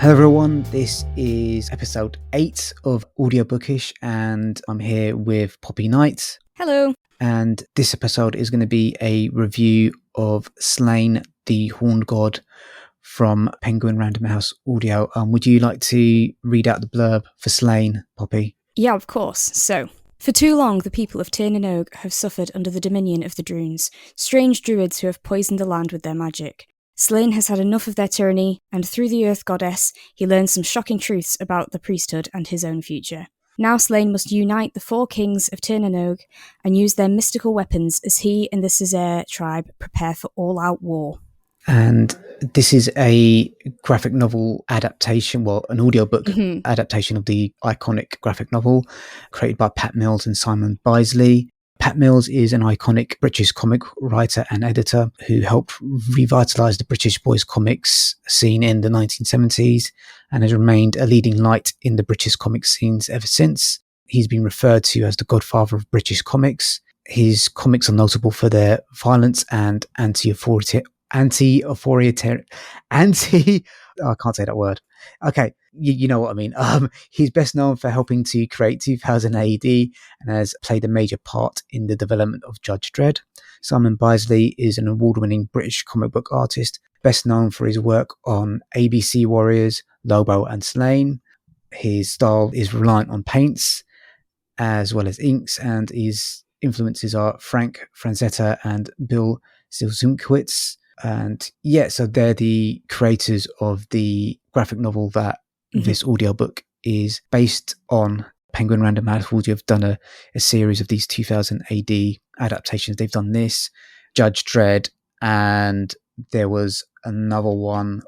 Hello everyone, this is episode 8 of Audiobookish and I'm here with Poppy Knight. Hello. And this episode is going to be a review of Slaine, the Horned God from Penguin Random House Audio. Would you like to read out the blurb for Slaine, Poppy? Yeah, of course. So, for too long the people of Tir-Nan-Og have suffered under the dominion of the drunes, strange druids who have poisoned the land with their magic. Slaine has had enough of their tyranny, and through the Earth Goddess, he learns some shocking truths about the priesthood and his own future. Now Slaine must unite the 4 kings of Tir-Nan-Og and use their mystical weapons as he and the Sessair tribe prepare for all-out war. And this is a graphic novel adaptation, well, an audiobook adaptation of the iconic graphic novel created by Pat Mills and Simon Bisley. Pat Mills is an iconic British comic writer and editor who helped revitalise the British boys comics scene in the 1970s and has remained a leading light in the British comic scenes ever since. He's been referred to as the godfather of British comics. His comics are notable for their violence and I can't say that word. Okay, you know what I mean. He's best known for helping to create 2000 AD and has played a major part in the development of Judge Dredd. Simon Bisley is an award-winning British comic book artist, best known for his work on ABC Warriors, Lobo and Slaine. His style is reliant on paints as well as inks, and his influences are Frank Frazetta and Bill Zielskiewicz. And yeah, so they're the creators of the graphic novel that this audiobook is based on. Penguin Random House Audio have done a series of these 2000 AD adaptations. They've done this, Judge Dredd, and there was another one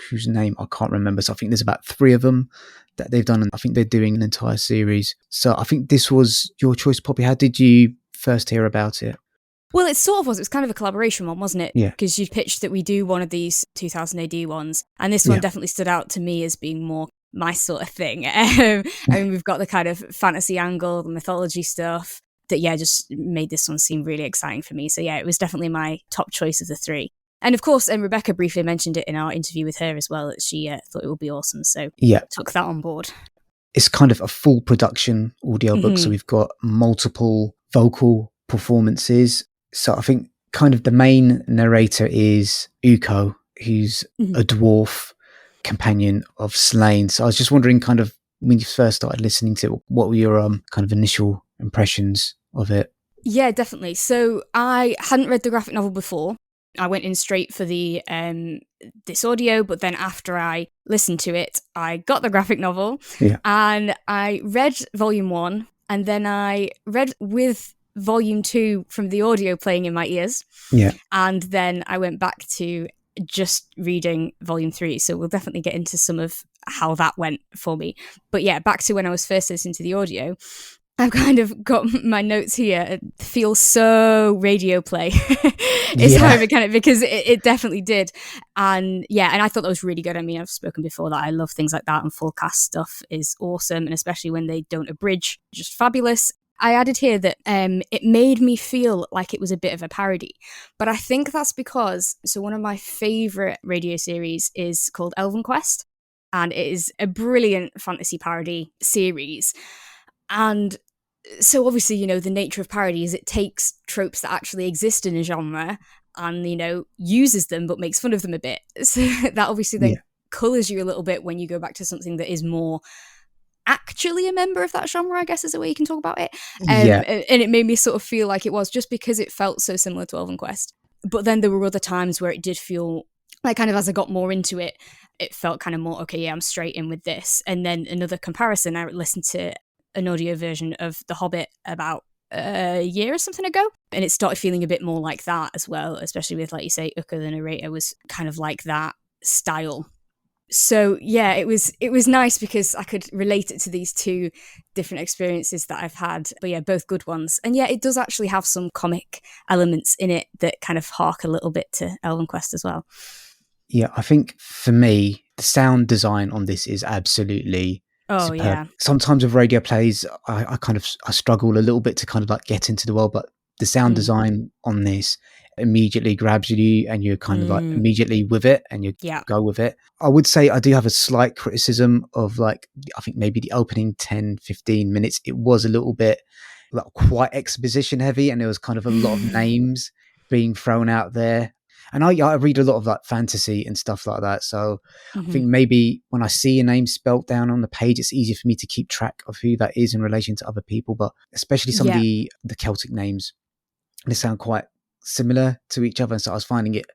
whose name I can't remember. So I think there's about 3 of them that they've done, and I think they're doing an entire series. So I think this was your choice, Poppy. How did you first hear about it? Well, it sort of was. It was kind of a collaboration one, wasn't it? Yeah. Because you pitched that we do one of these 2000 AD ones, and this one definitely stood out to me as being more my sort of thing. I mean, we've got the kind of fantasy angle, the mythology stuff that, just made this one seem really exciting for me. So yeah, it was definitely my top choice of the 3. And of course, Rebecca briefly mentioned it in our interview with her as well, that she thought it would be awesome. So took that on board. It's kind of a full production audiobook. So we've got multiple vocal performances. So I think kind of the main narrator is Uko, who's a dwarf companion of Slaine. So I was just wondering, kind of when you first started listening to it, what were your kind of initial impressions of it? Yeah, definitely. So I hadn't read the graphic novel before. I went in straight for the this audio, but then after I listened to it, I got the graphic novel and I read volume 1, and then I read with volume 2 from the audio playing in my ears. Yeah. And then I went back to just reading volume 3. So we'll definitely get into some of how that went for me. But yeah, back to when I was first listening to the audio, I've kind of got my notes here. It feels so radio play. It's how I kind of, because it definitely did. And I thought that was really good. I mean, I've spoken before that I love things like that, and full cast stuff is awesome. And especially when they don't abridge, just fabulous. I added here that it made me feel like it was a bit of a parody. But I think that's because, so one of my favourite radio series is called Elven Quest. And it is a brilliant fantasy parody series. And so obviously, the nature of parody is it takes tropes that actually exist in a genre and, uses them but makes fun of them a bit. So that obviously then colours you a little bit when you go back to something that is more actually a member of that genre, I guess is a way you can talk about it. And it made me sort of feel like it was, just because it felt so similar to Elven Quest. But then there were other times where it did feel like, kind of as I got more into it, it felt kind of more, okay, yeah, I'm straight in with this. And then another comparison, I listened to an audio version of The Hobbit about a year or something ago, and it started feeling a bit more like that as well, especially with, like you say, Uko the narrator was kind of like that style. So yeah, it was nice because I could relate it to these 2 different experiences that I've had. But yeah, both good ones. And yeah, it does actually have some comic elements in it that kind of hark a little bit to Elven Quest as well. Yeah, I think for me, the sound design on this is absolutely superb. Yeah. Sometimes with radio plays, I struggle a little bit to kind of like get into the world, but the sound design on this immediately grabs you and you're kind of like immediately with it and you go with it. I would say I do have a slight criticism of like, I think maybe the opening 10, 15 minutes, it was a little bit like quite exposition heavy and there was kind of a lot of names being thrown out there. And I read a lot of like fantasy and stuff like that. So I think maybe when I see a name spelt down on the page, it's easier for me to keep track of who that is in relation to other people. But especially some of the Celtic names, they sound quite similar to each other. And so I was finding it,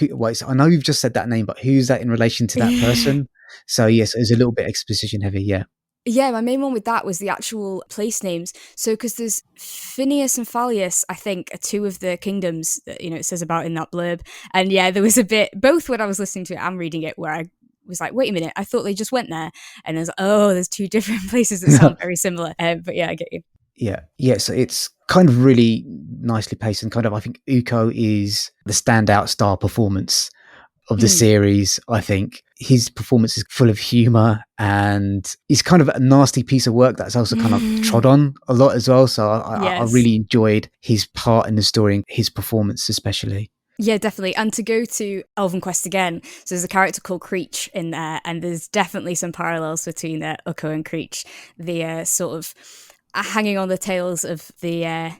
I know you've just said that name, but who's that in relation to that person? So yes, it was a little bit exposition heavy. Yeah, my main one with that was the actual place names. So, because there's Phineas and Phalius, I think, are two of the kingdoms that, it says about in that blurb. And yeah, there was a bit, both when I was listening to it and reading it, where I was like, wait a minute, I thought they just went there. And I was like, oh, there's two different places that sound very similar. But yeah, I get you. Yeah, so it's kind of really nicely paced and kind of, I think Uko is the standout star performance of the series. I think his performance is full of humor and he's kind of a nasty piece of work that's also kind of trod on a lot as well. So I really enjoyed his part in the story and his performance especially. Yeah, definitely. And to go to Elven Quest again, so there's a character called Creech in there, and there's definitely some parallels between Uko and Creech. The sort of hanging on the tails of the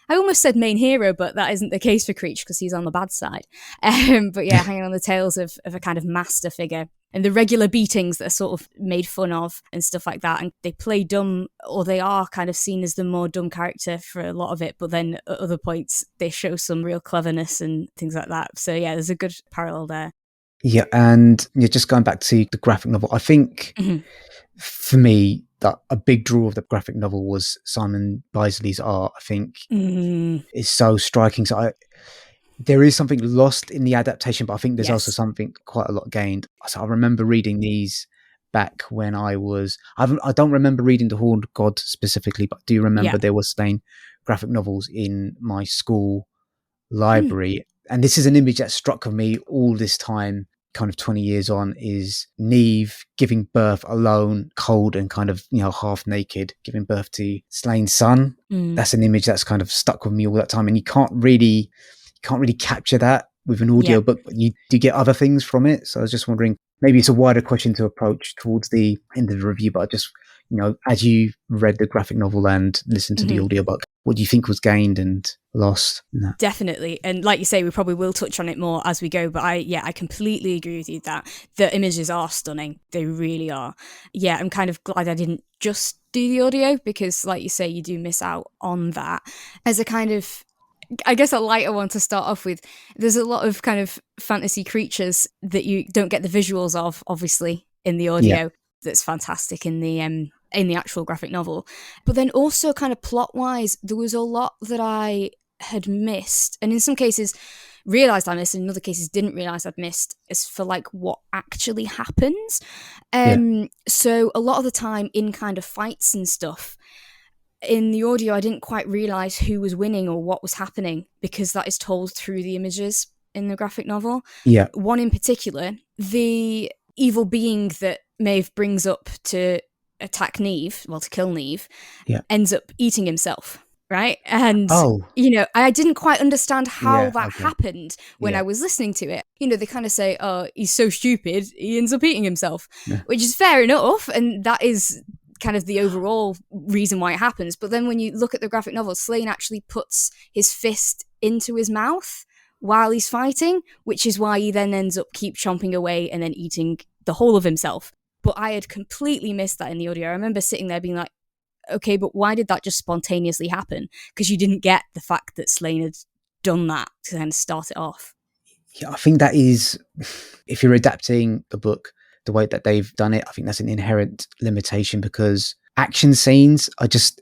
I almost said main hero, but that isn't the case for Creech because he's on the bad side. But yeah, hanging on the tails of a kind of master figure and the regular beatings that are sort of made fun of and stuff like that. And they play dumb, or they are kind of seen as the more dumb character for a lot of it. But then at other points, they show some real cleverness and things like that. So yeah, there's a good parallel there. Yeah, and just going back to the graphic novel, I think for me, that a big draw of the graphic novel was Simon Bisley's art. I think is so striking. So there is something lost in the adaptation, but I think there's also something quite a lot gained. So I remember reading these back when I don't remember reading The Horned God specifically, but I do remember there was Slaine graphic novels in my school library. And this is an image that struck of me all this time, kind of 20 years on, is Neve giving birth alone, cold and kind of, half naked, giving birth to Slaine's son. That's an image that's kind of stuck with me all that time. And you can't really capture that with an audiobook, but you do get other things from it. So I was just wondering, maybe it's a wider question to approach towards the end of the review, but I just, as you read the graphic novel and listened to the audiobook, what do you think was gained and lost? No. Definitely. And like you say, we probably will touch on it more as we go. But I completely agree with you that the images are stunning. They really are. Yeah, I'm kind of glad I didn't just do the audio because, like you say, you do miss out on that. As a kind of, I guess, a lighter one to start off with, there's a lot of kind of fantasy creatures that you don't get the visuals of, obviously, in the audio. Yeah. That's fantastic in the actual graphic novel. But then also kind of plot-wise, there was a lot that I had missed. And in some cases, realised I missed, and in other cases didn't realise I'd missed, as for like what actually happens. So a lot of the time in kind of fights and stuff, in the audio, I didn't quite realise who was winning or what was happening because that is told through the images in the graphic novel. Yeah. One in particular, the evil being that Maeve brings up to attack Neve, to kill Neve, ends up eating himself, right? And, I didn't quite understand how that happened when I was listening to it. They kind of say, oh, he's so stupid, he ends up eating himself, which is fair enough. And that is kind of the overall reason why it happens. But then when you look at the graphic novel, Slaine actually puts his fist into his mouth while he's fighting, which is why he then ends up keep chomping away and then eating the whole of himself. But I had completely missed that in the audio. I remember sitting there being like, okay, but why did that just spontaneously happen? Because you didn't get the fact that Slaine had done that to kind of start it off. Yeah, I think that is, if you're adapting the book the way that they've done it, I think that's an inherent limitation because action scenes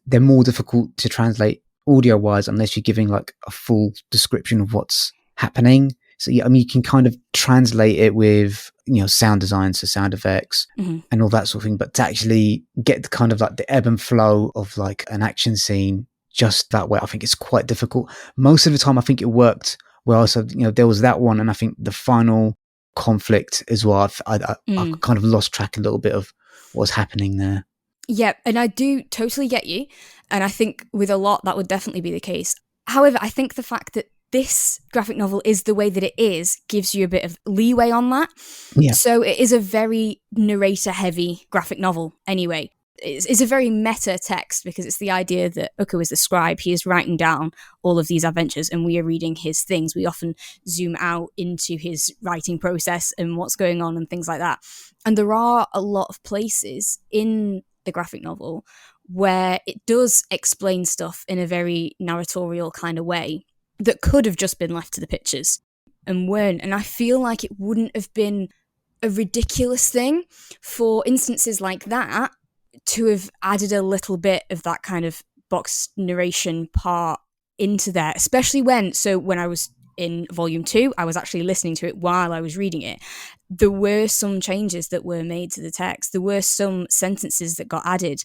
they're more difficult to translate audio-wise unless you're giving like a full description of what's happening. So yeah, I mean, you can kind of translate it with, sound design, so sound effects and all that sort of thing. But to actually get the kind of like the ebb and flow of like an action scene just that way, I think it's quite difficult. Most of the time, I think it worked well. So, there was that one. And I think the final conflict as well, I kind of lost track a little bit of what was happening there. Yeah, and I do totally get you. And I think with a lot, that would definitely be the case. However, I think the fact that this graphic novel is the way that it is gives you a bit of leeway on that. Yeah. So it is a very narrator-heavy graphic novel anyway. It's a very meta text because it's the idea that Uko is the scribe. He is writing down all of these adventures and we are reading his things. We often zoom out into his writing process and what's going on and things like that. And there are a lot of places in the graphic novel where it does explain stuff in a very narratorial kind of way that could have just been left to the pictures and weren't. And I feel like it wouldn't have been a ridiculous thing for instances like that to have added a little bit of that kind of box narration part into there, especially when I was in volume 2, I was actually listening to it while I was reading it. There were some changes that were made to the text. There were some sentences that got added,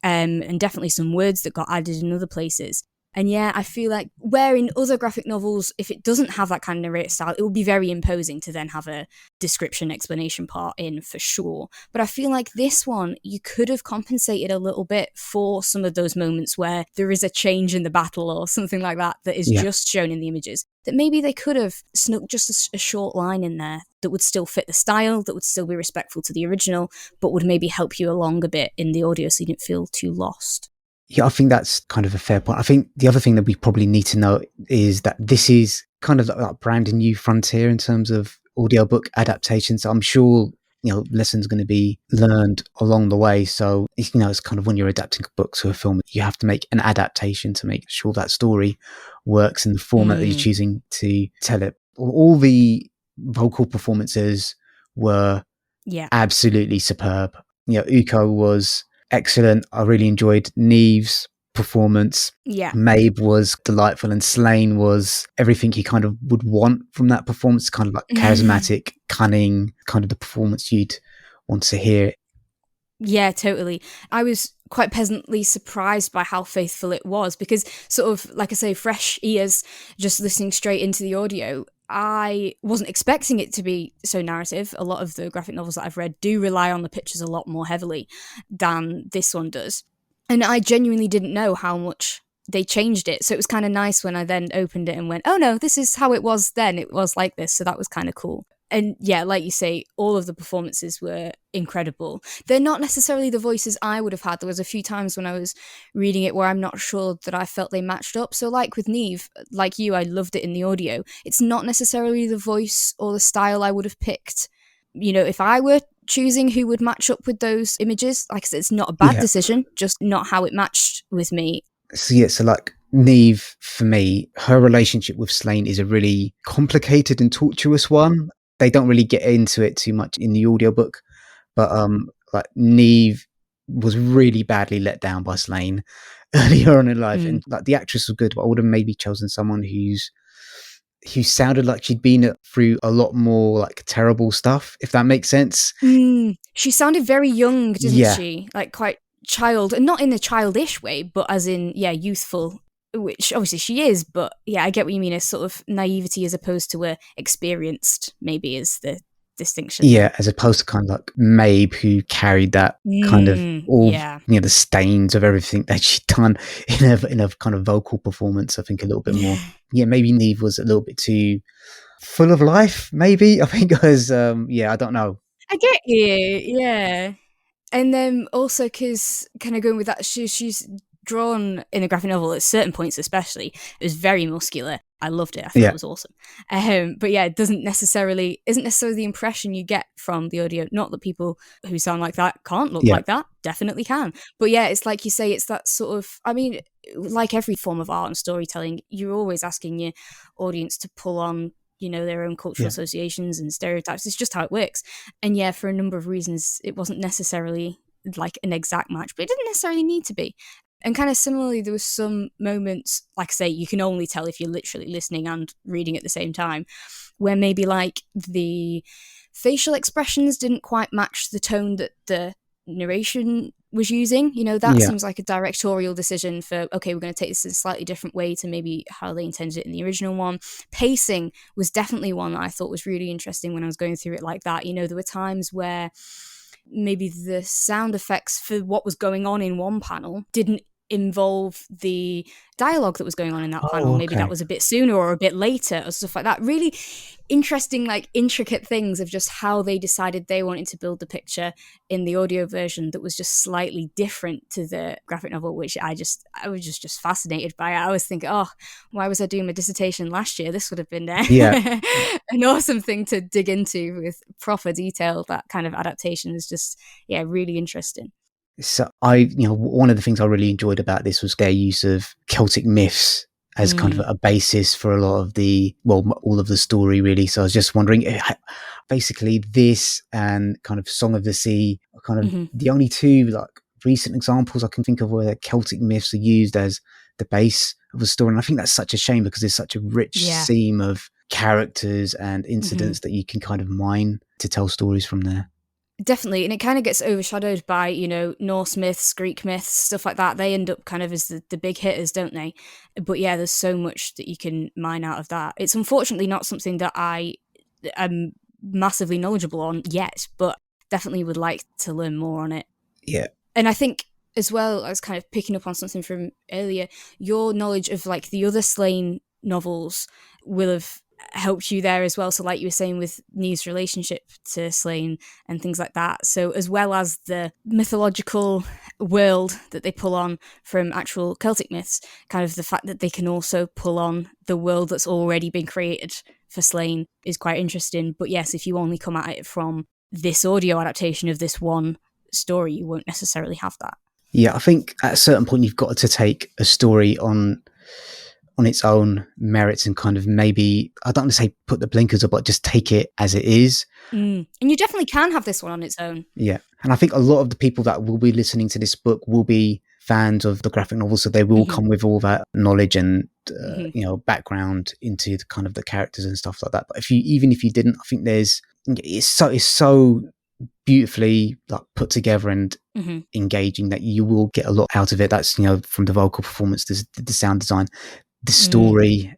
and definitely some words that got added in other places. And yeah, I feel like where in other graphic novels, if it doesn't have that kind of narrative style, it would be very imposing to then have a description explanation part in for sure. But I feel like this one, you could have compensated a little bit for some of those moments where there is a change in the battle or something like that is just shown in the images. That maybe they could have snuck just a short line in there that would still fit the style, that would still be respectful to the original, but would maybe help you along a bit in the audio so you didn't feel too lost. Yeah, I think that's kind of a fair point. I think the other thing that we probably need to know is that this is kind of like brand new frontier in terms of audiobook adaptations. So I'm sure, lessons going to be learned along the way. So, it's kind of when you're adapting a book to a film, you have to make an adaptation to make sure that story works in the format that you're choosing to tell it. All the vocal performances were absolutely superb. Uko was excellent. I really enjoyed Neve's performance. Yeah. Mabe was delightful, and Slaine was everything you kind of would want from that performance, kind of like charismatic, cunning, kind of the performance you'd want to hear. Yeah, totally. I was quite pleasantly surprised by how faithful it was because sort of, like I say, fresh ears, just listening straight into the audio, I wasn't expecting it to be so narrative. A lot of the graphic novels that I've read do rely on the pictures a lot more heavily than this one does. And I genuinely didn't know how much they changed it. So it was kind of nice when I then opened it and went, oh no, this is how it was then. It was like this. So that was kind of cool. And yeah, like you say, all of the performances were incredible. They're not necessarily the voices I would have had. There was a few times when I was reading it where I'm not sure that I felt they matched up. So like with Neve, like you, I loved it in the audio. It's not necessarily the voice or the style I would have picked. If I were choosing who would match up with those images, like I said, it's not a bad decision, just not how it matched with me. So like Neve, for me, her relationship with Slaine is a really complicated and tortuous one. They don't really get into it too much in the audiobook, but like Neve was really badly let down by Slaine earlier on in life, and like the actress was good, but I would have maybe chosen someone who sounded like she'd been through a lot more like terrible stuff, if that makes sense. She sounded very young, didn't she? Like quite child, and not in a childish way, but as in youthful. Which obviously she is, but yeah, I get what you mean. A sort of naivety as opposed to a experienced, maybe, is the distinction. Yeah, as opposed to kind of like Mabe, who carried that kind of all, the stains of everything that she'd done in a kind of vocal performance. I think a little bit more. Yeah, maybe Neve was a little bit too full of life. Maybe I think it was. I don't know. I get you. Yeah, and then also because kind of going with that, she's drawn in a graphic novel at certain points, especially it was very muscular. I loved it. I thought it was awesome. But yeah, it isn't necessarily the impression you get from the audio. Not that people who sound like that can't look like that, definitely can. But yeah, it's like you say, it's that sort of, I mean, like every form of art and storytelling, you're always asking your audience to pull on their own cultural associations and stereotypes. It's just how it works. And yeah, for a number of reasons, it wasn't necessarily like an exact match, but it didn't necessarily need to be. And kind of similarly, there was some moments, like I say, you can only tell if you're literally listening and reading at the same time, where maybe like the facial expressions didn't quite match the tone that the narration was using. That seems like a directorial decision for, okay, we're going to take this in a slightly different way to maybe how they intended it in the original one. Pacing was definitely one that I thought was really interesting when I was going through it like that. There were times where maybe the sound effects for what was going on in one panel didn't involve the dialogue that was going on in that Oh, panel. Maybe okay. that was a bit sooner or a bit later or stuff like that. Really interesting, like intricate things of just how they decided they wanted to build the picture in the audio version that was just slightly different to the graphic novel, which I was just fascinated by. I was thinking, oh, why was I doing my dissertation last year? This would have been an awesome thing to dig into with proper detail. That kind of adaptation is just, really interesting. So one of the things I really enjoyed about this was their use of Celtic myths as kind of a basis for a lot of all of the story, really. So I was just wondering, basically this and kind of Song of the Sea are kind of the only two like recent examples I can think of where Celtic myths are used as the base of a story. And I think that's such a shame because there's such a rich seam of characters and incidents that you can kind of mine to tell stories from there. Definitely, and it kind of gets overshadowed by, Norse myths, Greek myths, stuff like that. They end up kind of as the big hitters, don't they? But yeah, there's so much that you can mine out of that. It's unfortunately not something that I am massively knowledgeable on yet, but definitely would like to learn more on it. Yeah. And I think as well, I was kind of picking up on something from earlier, your knowledge of like the other Slaine novels will have helped you there as well. So like you were saying with Neve's relationship to Slaine and things like that. So as well as the mythological world that they pull on from actual Celtic myths, kind of the fact that they can also pull on the world that's already been created for Slaine is quite interesting. But yes, if you only come at it from this audio adaptation of this one story, you won't necessarily have that. Yeah, I think at a certain point you've got to take a story on its own merits and kind of maybe, I don't want to say put the blinkers up, but just take it as it is. And you definitely can have this one on its own. Yeah. And I think a lot of the people that will be listening to this book will be fans of the graphic novel, so they will come with all that knowledge and background into the kind of the characters and stuff like that. But even if you didn't, I think it's so beautifully like put together and engaging that you will get a lot out of it. That's from the vocal performance, the sound design, the story.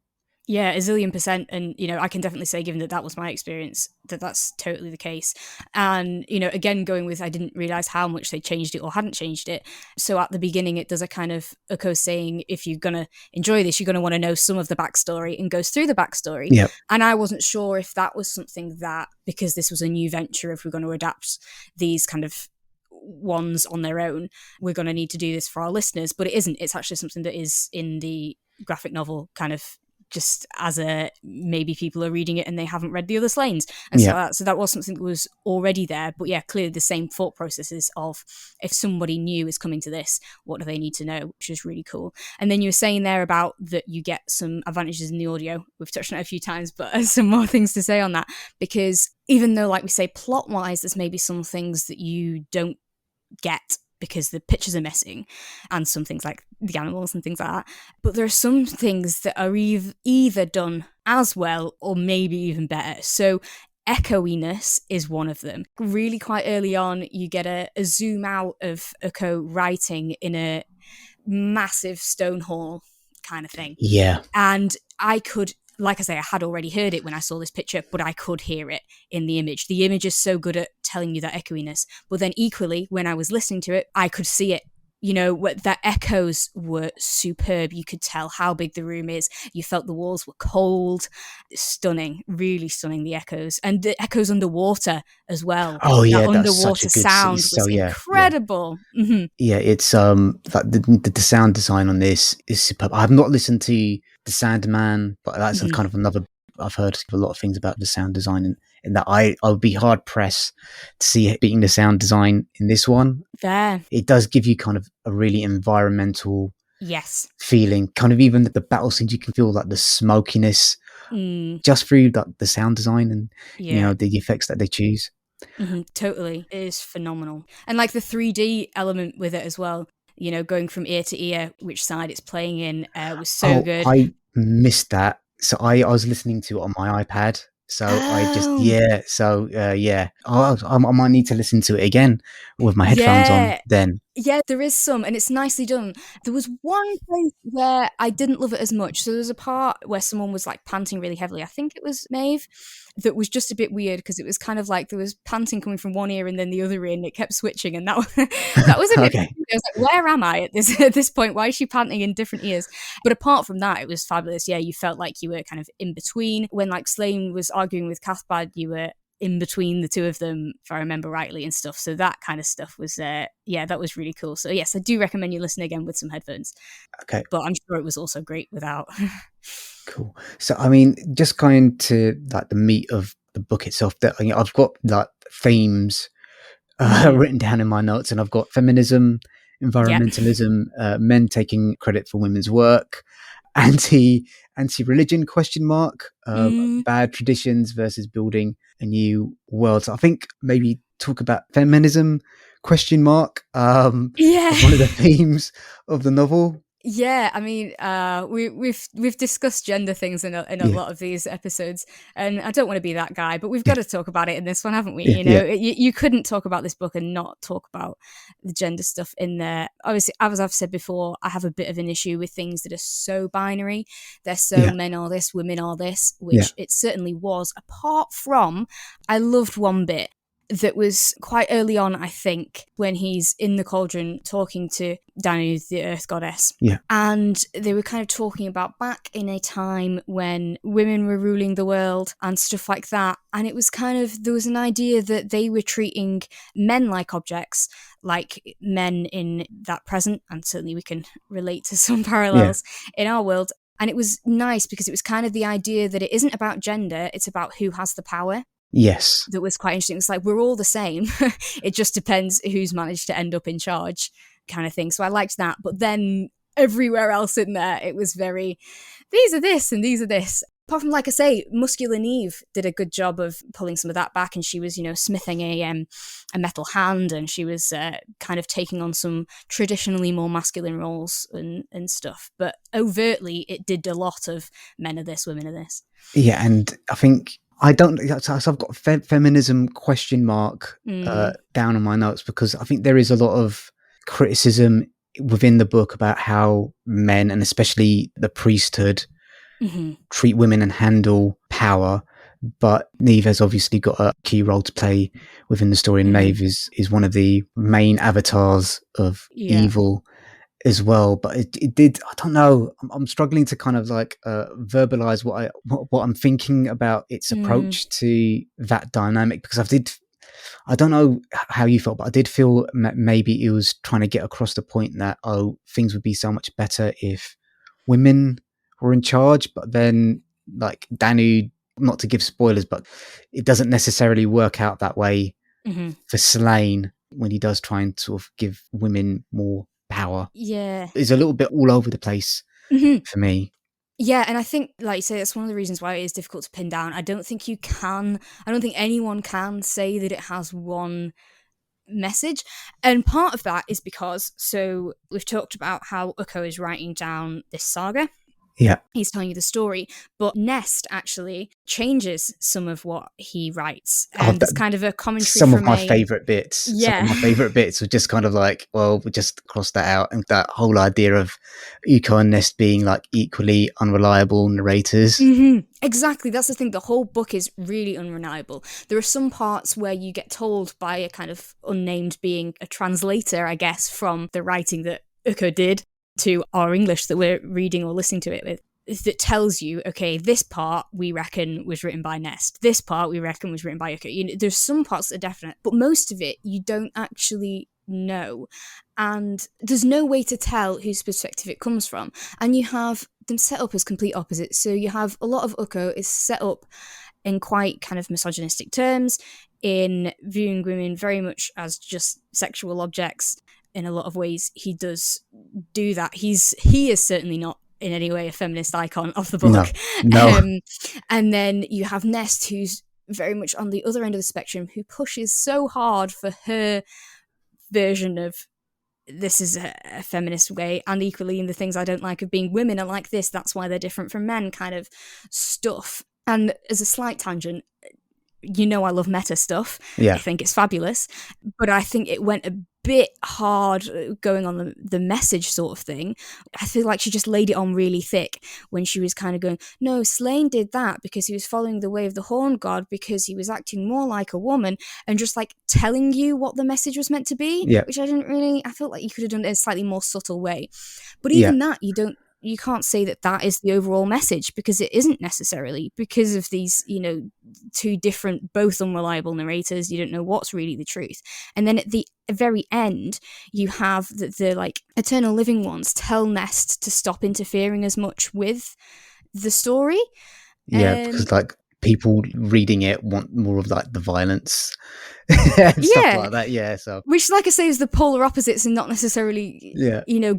Yeah, a zillion %. And, I can definitely say, given that was my experience, that's totally the case. And, again, going with, I didn't realize how much they changed it or hadn't changed it. So at the beginning, it does a kind of echo saying, if you're going to enjoy this, you're going to want to know some of the backstory, and goes through the backstory. Yep. And I wasn't sure if that was something that, because this was a new venture, if we're going to adapt these kind of ones on their own, we're going to need to do this for our listeners. But it isn't. It's actually something that is in the graphic novel, kind of just as a maybe people are reading it and they haven't read the other Slaines and stuff like that. So that was something that was already there. But yeah, clearly the same thought processes of, if somebody new is coming to this, what do they need to know, which is really cool. And then you were saying there about that you get some advantages in the audio. We've touched on it a few times, but some more things to say on that, because even though, like we say, plot wise, there's maybe some things that you don't get because the pictures are missing, and some things like the animals and things like that. But there are some things that are either done as well or maybe even better. So echoiness is one of them. Really quite early on, you get a zoom out of Echo writing in a massive stone hall kind of thing. Yeah. And I could, like I say, I had already heard it when I saw this picture, but I could hear it in the image. The image is so good at telling you that echoiness. But then equally, when I was listening to it, I could see it. The echoes were superb. You could tell how big the room is. You felt the walls were cold. Stunning, really stunning, the echoes. And the echoes underwater as well. Oh yeah, that that's underwater such a good sound was incredible. Yeah, yeah, it's like the sound design on this is superb. I've not listened to The Sandman, but that's kind of another. I've heard a lot of things about the sound design, and that I would be hard pressed to see it beating the sound design in this one. Fair. It does give you kind of a really environmental feeling. Kind of even the battle scenes, you can feel like the smokiness just through the sound design and the effects that they choose. Totally, it is phenomenal. And like the 3D element with it as well. Going from ear to ear, which side it's playing in, was so good. I missed that. So I was listening to it on my iPad. So I might need to listen to it again with my headphones on then. Yeah, there is some, and it's nicely done. There was one place where I didn't love it as much. So there was a part where someone was like panting really heavily. I think it was Maeve, that was just a bit weird because it was kind of like there was panting coming from one ear and then the other ear, and it kept switching. And that that was a bit. Okay. I was like, where am I at this point? Why is she panting in different ears? But apart from that, it was fabulous. Yeah, you felt like you were kind of in between. When like Slaine was arguing with Cathbad, you were in between the two of them, if I remember rightly, and stuff. So that kind of stuff was, that was really cool. So yes, I do recommend you listen again with some headphones. Okay. But I'm sure it was also great without. Cool. So, I mean, just going to like the meat of the book itself, that I've got like themes written down in my notes, and I've got feminism, environmentalism, men taking credit for women's work, anti-religion question mark, bad traditions versus building a new world. So I think maybe talk about feminism question mark as one of the themes of the novel. Yeah, I mean, we've discussed gender things in a lot of these episodes, and I don't want to be that guy, but we've got to talk about it in this one, haven't we? You couldn't talk about this book and not talk about the gender stuff in there. Obviously, as I've said before, I have a bit of an issue with things that are so binary. They're so men are this, women are this, which it certainly was. Apart from, I loved one bit that was quite early on, I think, when he's in the cauldron talking to Danu, the earth goddess. Yeah. And they were kind of talking about back in a time when women were ruling the world and stuff like that. And it was kind of, there was an idea that they were treating men like objects, like men in that present. And certainly we can relate to some parallels in our world. And it was nice because it was kind of the idea that it isn't about gender, it's about who has the power. Yes. That was quite interesting. It's like, we're all the same. It just depends who's managed to end up in charge, kind of thing. So I liked that. But then everywhere else in there, it was very, these are this and these are this. Apart from, like I say, Muscular Neve did a good job of pulling some of that back, and she was, smithing a metal hand, and she was kind of taking on some traditionally more masculine roles and stuff. But overtly, it did a lot of men are this, women are this. Yeah, and I think I don't. So I've got feminism question mark down on my notes because I think there is a lot of criticism within the book about how men, and especially the priesthood, treat women and handle power. But Neve has obviously got a key role to play within the story, and Neve is one of the main avatars of evil as well. But it did, I don't know, I'm struggling to kind of like verbalize what I'm thinking about its approach to that dynamic, because I don't know how you felt, but I did feel maybe it was trying to get across the point that things would be so much better if women were in charge. But then, like, Danu, not to give spoilers, but it doesn't necessarily work out that way for Slaine when he does try and sort of give women more power. Yeah. It's a little bit all over the place for me. Yeah, and I think, like you say, that's one of the reasons why it is difficult to pin down. I don't think anyone can say that it has one message. And part of that is because, so we've talked about how Ukko is writing down this saga. Yeah. He's telling you the story, but Nest actually changes some of what he writes. And there's kind of a commentary some of my favourite bits. Yeah. Some of my favourite bits were just kind of like, well, we'll just cross that out. And that whole idea of Ukko and Nest being like equally unreliable narrators. Exactly. That's the thing. The whole book is really unreliable. There are some parts where you get told by a kind of unnamed being, a translator, I guess, from the writing that Ukko did to our English that we're reading or listening to it with, that tells you, okay, this part we reckon was written by Nest. This part we reckon was written by Ukko. There's some parts that are definite, but most of it you don't actually know. And there's no way to tell whose perspective it comes from. And you have them set up as complete opposites. So you have a lot of Ukko is set up in quite kind of misogynistic terms, in viewing women very much as just sexual objects. In a lot of ways, he does do that. He is certainly not in any way a feminist icon of the book. No. And then you have Nest, who's very much on the other end of the spectrum, who pushes so hard for her version of this is a feminist way, and equally in the things I don't like of being women are like this, that's why they're different from men kind of stuff. And as a slight tangent, I love meta stuff. Yeah. I think it's fabulous. But I think it went a bit hard going on the message sort of thing. I feel like she just laid it on really thick when she was kind of going, no, Slaine did that because he was following the way of the Horn God, because he was acting more like a woman, and just like telling you what the message was meant to be, which I felt like you could have done it in a slightly more subtle way. But even that, you can't say that is the overall message, because it isn't necessarily, because of these, two different, both unreliable narrators. You don't know what's really the truth. And then at the very end, you have the like eternal living ones tell Nest to stop interfering as much with the story. Because like people reading it want more of like the violence and stuff like that. So which, like I say, is the polar opposites and not necessarily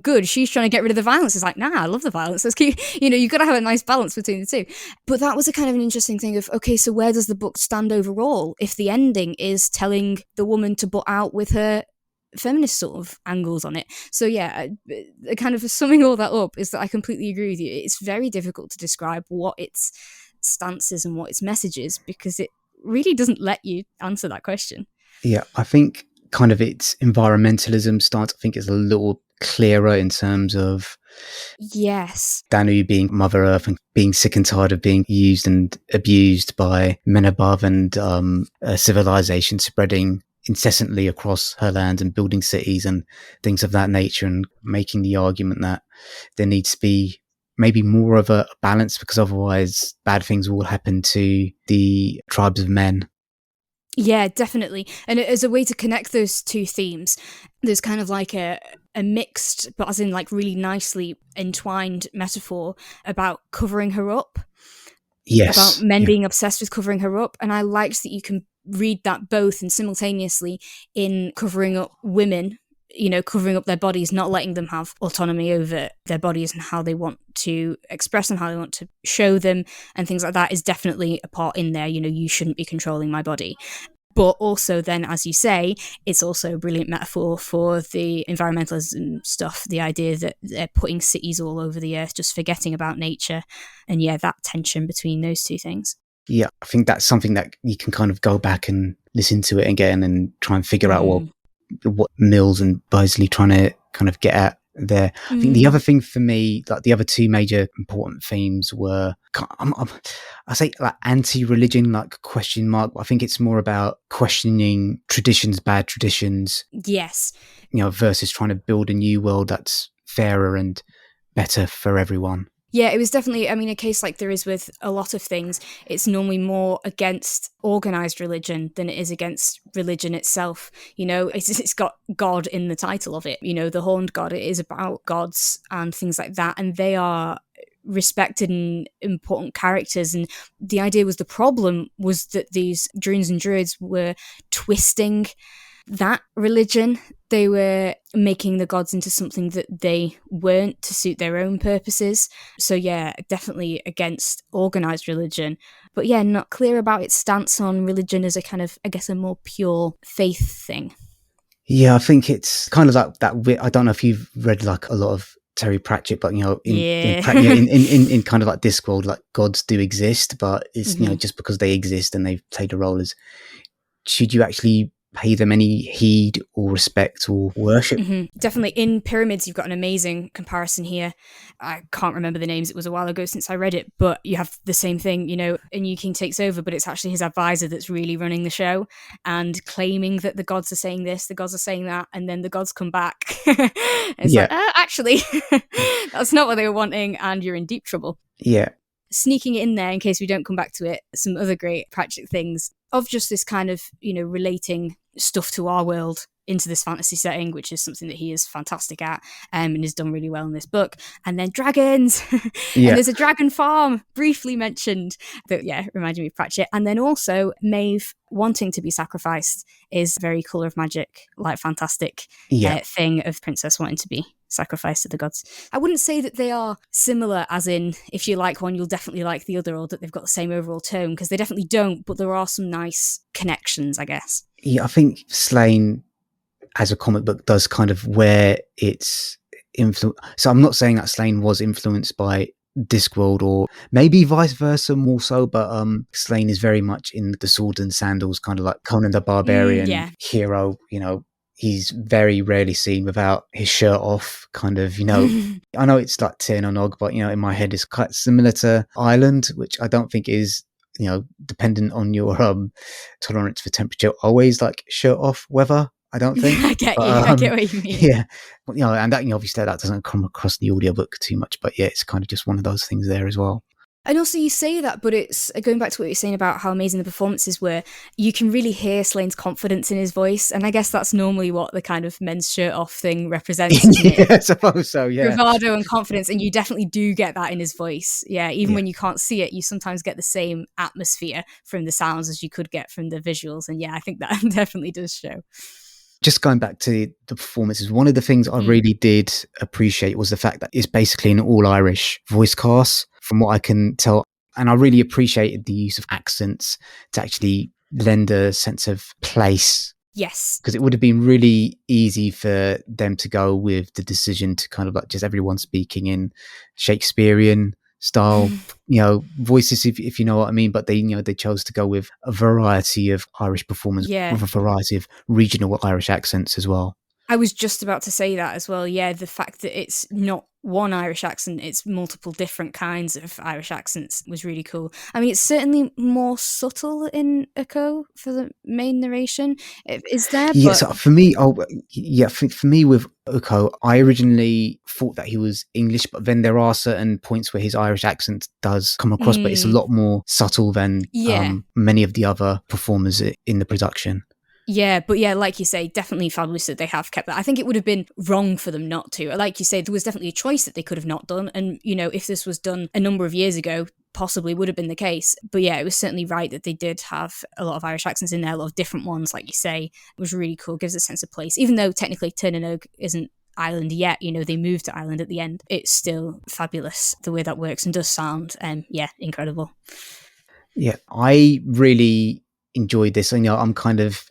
good. She's trying to get rid of the violence. It's like, nah, I love the violence. Let's keep, you've got to have a nice balance between the two. But that was a kind of an interesting thing of, okay, so where does the book stand overall if the ending is telling the woman to butt out with her feminist sort of angles on it? So kind of summing all that up is that I completely agree with you. It's very difficult to describe what its stance is and what its message is, because it really doesn't let you answer that question. I think kind of its environmentalism stance, I think, is a little clearer in terms of Danu being Mother Earth and being sick and tired of being used and abused by men above, and a civilization spreading incessantly across her land and building cities and things of that nature, and making the argument that there needs to be maybe more of a balance, because otherwise bad things will happen to the tribes of men. Yeah, definitely. And as a way to connect those two themes, there's kind of like a mixed, but as in like really nicely entwined metaphor about covering her up. About men being obsessed with covering her up. And I liked that you can read that both and simultaneously in covering up women, covering up their bodies, not letting them have autonomy over their bodies and how they want to express them, how they want to show them, and things like that is definitely a part in there. You shouldn't be controlling my body. But also then, as you say, it's also a brilliant metaphor for the environmentalism stuff, the idea that they're putting cities all over the earth, just forgetting about nature. And that tension between those two things. Yeah, I think that's something that you can kind of go back and listen to it again and try and figure out what Mills and Bisley trying to kind of get at there. I think the other thing for me, like the other two major important themes were, I say like anti-religion, like question mark. I think it's more about questioning traditions, bad traditions. Yes. Versus trying to build a new world that's fairer and better for everyone. Yeah, it was definitely, a case like there is with a lot of things. It's normally more against organised religion than it is against religion itself. It's got God in the title of it. The Horned God, it is about gods and things like that. And they are respected and important characters. And the idea was, the problem was that these drunes and druids were twisting that religion. They were making the gods into something that they weren't, to suit their own purposes. So definitely against organised religion, but not clear about its stance on religion as a kind of, I guess, a more pure faith thing. Yeah, I think it's kind of like that. I don't know if you've read like a lot of Terry Pratchett, but in kind of like Discworld, like gods do exist, but it's just because they exist and they've played a role, as should you actually pay them any heed or respect or worship? Definitely. In Pyramids, you've got an amazing comparison here. I can't remember the names. It was a while ago since I read it, but you have the same thing, a new king takes over, but it's actually his advisor that's really running the show and claiming that the gods are saying this, the gods are saying that, and then the gods come back. It's like, actually, that's not what they were wanting, and you're in deep trouble. Yeah. Sneaking it in there, in case we don't come back to it, some other great Pratchett things of just this kind of, relating stuff to our world into this fantasy setting, which is something that he is fantastic at and has done really well in this book. And then dragons. And there's a dragon farm briefly mentioned that, reminded me of Pratchett. And then also Maeve wanting to be sacrificed is a very Colour of Magic, like fantastic thing of princess wanting to be sacrificed to the gods. I wouldn't say that they are similar, as in if you like one you'll definitely like the other, or that they've got the same overall tone, because they definitely don't, but there are some nice connections, I guess. I think Slaine as a comic book does kind of where it's influence. So I'm not saying that Slaine was influenced by Discworld, or maybe vice versa more so, but Slaine is very much in the sword and sandals, kind of like Conan the Barbarian hero. He's very rarely seen without his shirt off, kind of, I know it's like Tir-Nan-Og, but, in my head it's quite similar to Ireland, which I don't think is, dependent on your tolerance for temperature, always like shirt off weather. I don't think. I get what you mean. Yeah. And that, obviously that doesn't come across the audiobook too much, but yeah, it's kind of just one of those things there as well. And also you say that, but it's going back to what you're saying about how amazing the performances were. You can really hear Slaine's confidence in his voice. And I guess that's normally what the kind of men's shirt off thing represents. Yeah, I suppose so, yeah. Bravado and confidence. And you definitely do get that in his voice. Yeah, even when you can't see it, you sometimes get the same atmosphere from the sounds as you could get from the visuals. And yeah, I think that definitely does show. Just going back to the performances, one of the things I really did appreciate was the fact that it's basically an all-Irish voice cast, from what I can tell. And I really appreciated the use of accents to actually lend a sense of place. Yes. Because it would have been really easy for them to go with the decision to kind of like just everyone speaking in Shakespearean style, voices, if you know what I mean. But they chose to go with a variety of Irish performers, with a variety of regional Irish accents as well. I was just about to say that as well. Yeah, the fact that it's not one Irish accent, it's multiple different kinds of Irish accents was really cool. I mean, it's certainly more subtle in Echo for the main narration. Is there? Yeah, so for me, for me with Echo, I originally thought that he was English, but then there are certain points where his Irish accent does come across, but it's a lot more subtle than many of the other performers in the production. Yeah, but yeah, like you say, definitely fabulous that they have kept that. I think it would have been wrong for them not to. Like you say, there was definitely a choice that they could have not done. And, if this was done a number of years ago, possibly would have been the case. But yeah, it was certainly right that they did have a lot of Irish accents in there, a lot of different ones, like you say. It was really cool, gives a sense of place. Even though technically Tir-Nan-Og isn't Ireland yet, they moved to Ireland at the end. It's still fabulous the way that works and does sound, incredible. Yeah, I really enjoyed this. I'm kind of,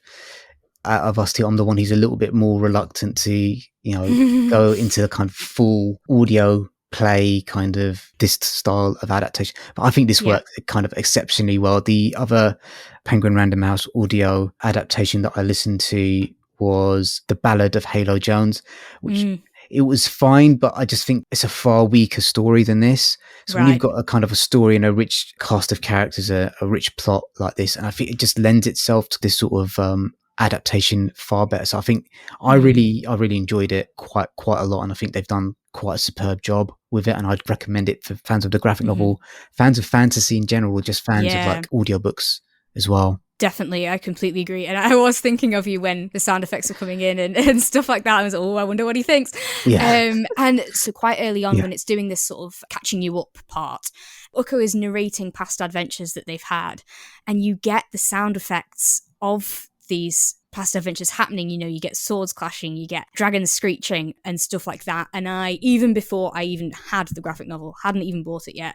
out of us two, I'm the one who's a little bit more reluctant to go into the kind of full audio play kind of this style of adaptation, but I think this worked kind of exceptionally well. The other Penguin Random House audio adaptation that I listened to was The Ballad of Halo Jones, which it was fine, but I just think it's a far weaker story than this. So when you've got a kind of a story and a rich cast of characters, a rich plot like this, and I think it just lends itself to this sort of adaptation far better. So I think I really enjoyed it quite a lot, and I think they've done quite a superb job with it, and I'd recommend it for fans of the graphic novel, fans of fantasy in general, just fans of like audiobooks as well. Definitely, I completely agree. And I was thinking of you when the sound effects were coming in and stuff like that. I was like, I wonder what he thinks. Yeah. And so quite early on, when it's doing this sort of catching you up part, Uko is narrating past adventures that they've had, and you get the sound effects of these past adventures happening. You get swords clashing, you get dragons screeching and stuff like that. And even before I even had the graphic novel, hadn't even bought it yet,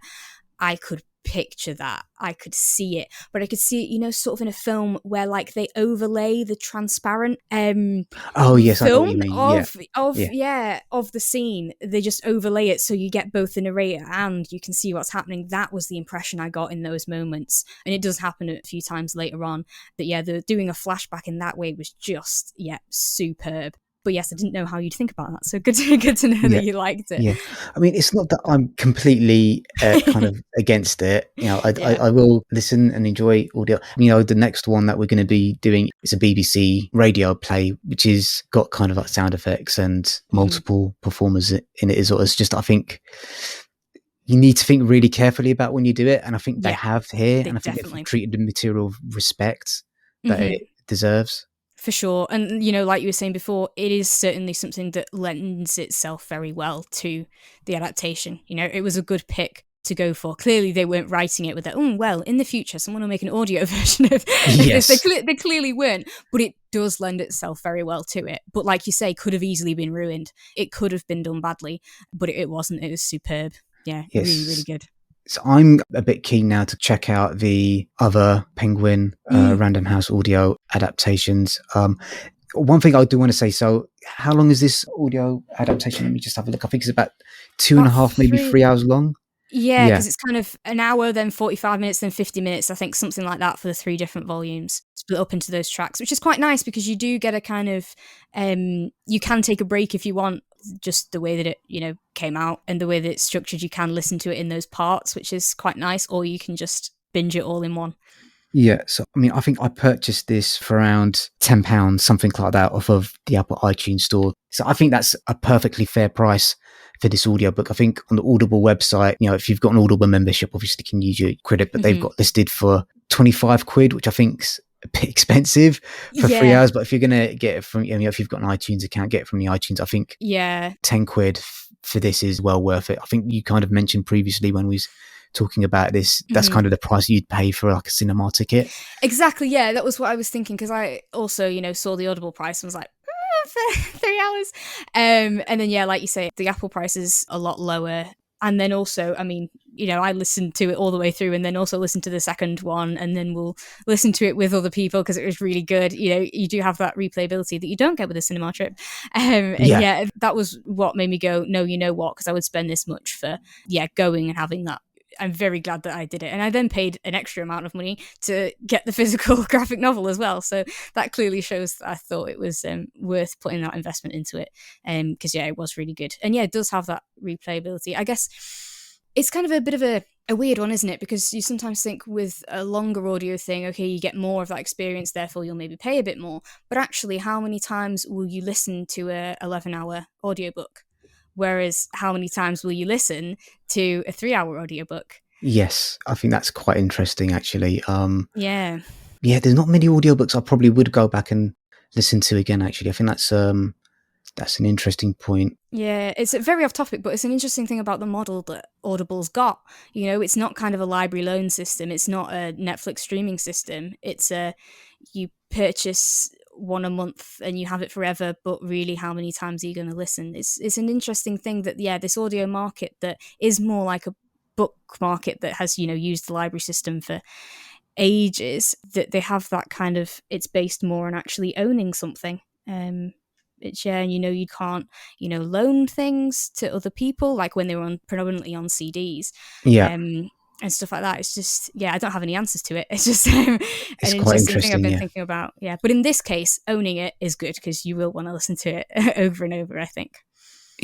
I could picture that. I could see it, but I could see it, sort of in a film where like they overlay the transparent film I know what you mean. of the scene. They just overlay it so you get both the narrator and you can see what's happening. That was the impression I got in those moments, and it does happen a few times later on. But yeah, doing a flashback in that way was just superb. But yes, I didn't know how you'd think about that. So good to know that you liked it. Yeah, I mean, it's not that I'm completely kind of against it. I will listen and enjoy audio. The next one that we're going to be doing is a BBC radio play, which is got kind of like sound effects and multiple performers in it. It's just, I think you need to think really carefully about when you do it. And I think they have here. And I think they've treated the material with respect that it deserves. For sure. And, like you were saying before, it is certainly something that lends itself very well to the adaptation. It was a good pick to go for. Clearly, they weren't writing it with that, in the future, someone will make an audio version of this. They clearly weren't, but it does lend itself very well to it. But like you say, could have easily been ruined. It could have been done badly, but it wasn't. It was superb. Yeah, really, really good. So I'm a bit keen now to check out the other Penguin Random House audio adaptations. One thing I do want to say, so how long is this audio adaptation? Let me just have a look. I think it's about 2.5, maybe 3 hours long. Yeah, because it's kind of an hour, then 45 minutes, then 50 minutes, I think, something like that for the 3 different volumes, split up into those tracks, which is quite nice because you do get a kind of, you can take a break if you want, just the way that it, came out and the way that it's structured, you can listen to it in those parts, which is quite nice, or you can just binge it all in one. Yeah, so I think I purchased this for around £10, something like that, off of the Apple iTunes store. So I think that's a perfectly fair price for this audiobook. I think on the Audible website, if you've got an Audible membership, obviously you can use your credit, but they've got listed for £25, which I think's a bit expensive for 3 hours. But if you're going to get it from, if you've got an iTunes account, get it from the iTunes. I think £10 for this is well worth it. I think you kind of mentioned previously when we was talking about this, that's kind of the price you'd pay for like a cinema ticket. Exactly, yeah, that was what I was thinking, because I also, saw the Audible price and was like, for 3 hours. And then, like you say, the Apple price is a lot lower. And then also, I listened to it all the way through and then also listened to the second one, and then we'll listen to it with other people because it was really good. You do have that replayability that you don't get with a cinema trip. That was what made me go, no, you know what, because I would spend this much for, going and having that. I'm very glad that I did it. And I then paid an extra amount of money to get the physical graphic novel as well. So that clearly shows that I thought it was worth putting that investment into it. Because, it was really good. And it does have that replayability. I guess it's kind of a bit of a weird one, isn't it? Because you sometimes think with a longer audio thing, okay, you get more of that experience, therefore you'll maybe pay a bit more. But actually, how many times will you listen to a 11-hour audiobook? Whereas how many times will you listen to a 3-hour audiobook? Yes, I think that's quite interesting, actually. Yeah, there's not many audiobooks I probably would go back and listen to again, actually. I think that's an interesting point. Yeah, it's very off topic, but it's an interesting thing about the model that Audible's got. It's not kind of a library loan system. It's not a Netflix streaming system. It's you purchase one a month and you have it forever, but really how many times are you going to listen? It's an interesting thing that this audio market that is more like a book market that has used the library system for ages, that they have that kind of, it's based more on actually owning something. And you can't loan things to other people like when they were predominantly on CDs. And stuff like that. It's just, I don't have any answers to it. It's just an interesting thing I've been thinking about. Yeah, but in this case, owning it is good because you will want to listen to it over and over, I think.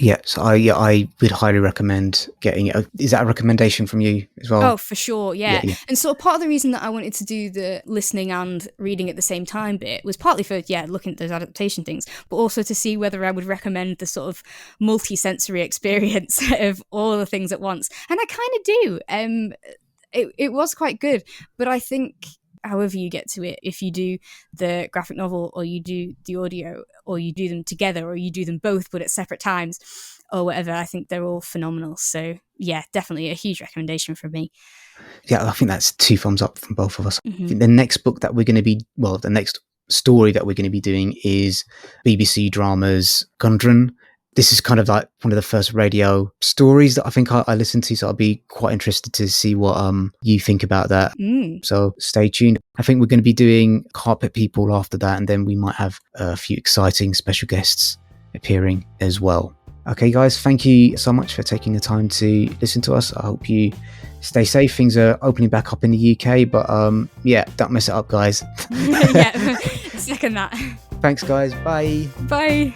Yeah, so I would highly recommend getting it. Is that a recommendation from you as well? Oh, for sure, yeah. And so part of the reason that I wanted to do the listening and reading at the same time bit was partly for, looking at those adaptation things, but also to see whether I would recommend the sort of multi-sensory experience of all of the things at once. And I kind of do. It was quite good, but I think however you get to it, if you do the graphic novel or you do the audio or you do them together or you do them both but at separate times or whatever, I think they're all phenomenal. So definitely a huge recommendation from me. I think that's 2 thumbs up from both of us. I think the next book that we're going to be, the next story that we're going to be doing is BBC Drama's Gundren. This is kind of like one of the first radio stories that I think I listened to, so I'll be quite interested to see what you think about that. So stay tuned. I think we're going to be doing Carpet People after that, and then we might have a few exciting special guests appearing as well. Okay, guys, thank you so much for taking the time to listen to us. I hope you stay safe. Things are opening back up in the UK, but don't mess it up, guys. Second that. Thanks, guys. Bye. Bye.